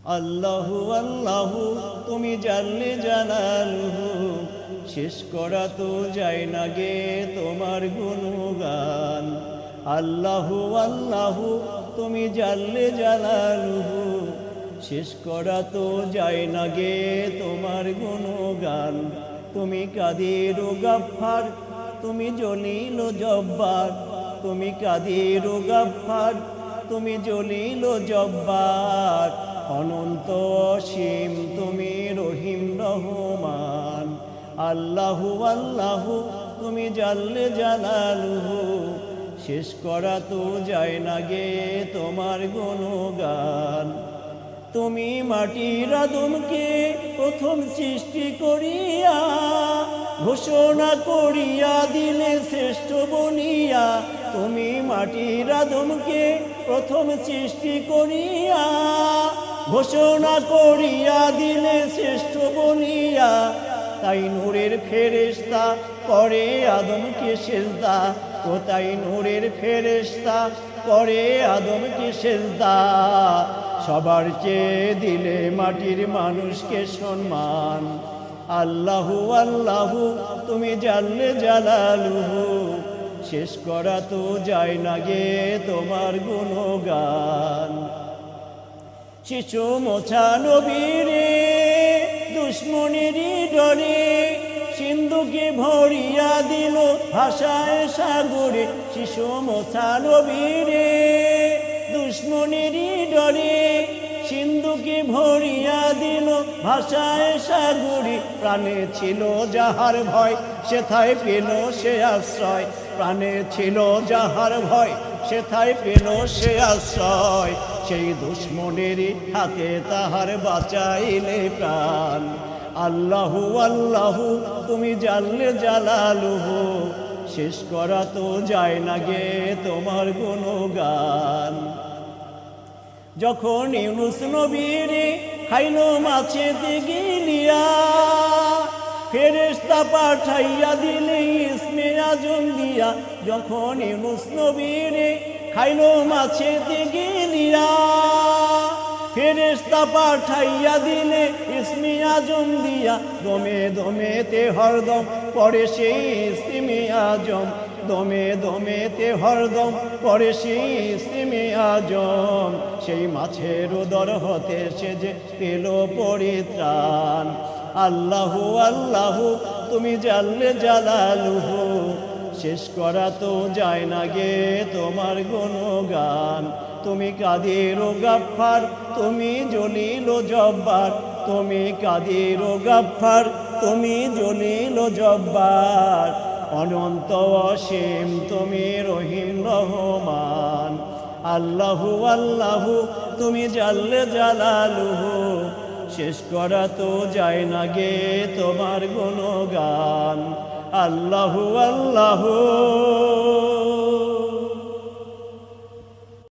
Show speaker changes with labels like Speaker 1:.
Speaker 1: আল্লাহু আল্লাহু তুমি জাল্লে জালালুহু, শেষ করা তো যায় না গে তোমার গুণগান। আল্লাহু আল্লাহু তুমি জাল্লে জালালুহু, শেষ করা তো যায় না গে তোমার গুণগান। তুমি কাদির ও গাফফার, তুমি জলিল ও জব্বার, তুমি কাদির ও গাফফার, তুমি জলিল ও জব্বার। অনন্ত অসীম তুমি রহিম রহমান। আল্লাহু আল্লাহু তুমি জাল্লে জালালুহু, শেষ করা তো যায় না গে তোমার গুণগান। তুমি মাটির আদমকে প্রথম সৃষ্টি করিয়া ঘোষণা করিয়া দিলে শ্রেষ্ঠ বনিয়া। তুমি মাটির আদমকে প্রথম সৃষ্টি করিয়া ঘোষণা করিয়া দিলে শ্রেষ্ঠ বনিয়া। তাই নূরের ফেরেশতা করে আদমকে সেজদা, ও তাই নূরের ফেরেশতা করে আদমকে সেজদা। সবার চেয়ে দিলে মাটির মানুষকে সম্মান। আল্লাহু আল্লাহু তুমি জাল্লে জালালুহু, শেষ করা তো যায় না গে তোমার গুণগান। শিশু মোছা নবীরে দুশ্মনেরই ডরে সিন্ধুকে ভরিয়া দিল ভাষায় সাগরে। শিশু মোছা নবীরে দুশ্মনেরই ডরে সিন্ধুকে ভরিয়া দিল ভাষায় সাগরে। প্রাণে ছিল যাহার ভয় সেথায় পেল সে আশ্রয়, প্রাণে ছিল যাহার ভয় সেথায় পেল সে আশ্রয়। সেই দুশ্মনেরই হাতে তাহার বাঁচাইলে প্রাণ। আল্লাহু আল্লাহু তুমি জাল্লে জালালুহু, শেষ করা তো যায় না গে তোমার গুণগান। যখন ইউনুস নবীরে খাইল মাছেতে গিলিয়া, ফেরেশতা পাঠাইয়া দিলে ইসমে আজম দিয়া। যখন ইউনুস নবীরে খাইল মাছেতে গিলিয়া, ফেরেশতা পাঠাইয়া দিলে ইসমে আজম দিয়া। দমে দমেতে হরদম পড়ে সেই ইসমে আজম, দমে দমেতে হরদম পড়ে সেই ইসমে আজম। সেই মাছের উদর হতে সে যে পেল পরিত্রাণ। আল্লাহু আল্লাহু তুমি জাল্লে জালালুহু, শেষ করা তো যায় না গে তোমার গুণগান। তুমি কাদির ও গাফফার, তুমি জলিল ও জব্বার, তুমি কাদির ও গাফফার, তুমি জলিল ও জব্বার। অনন্ত অসীম তুমি রহিম রহমান। আল্লাহু আল্লাহু তুমি জাল্লে জালালুহু, শেষ করা তো যায় না গে তোমার গুণগান। আল্লাহু আল্লাহু।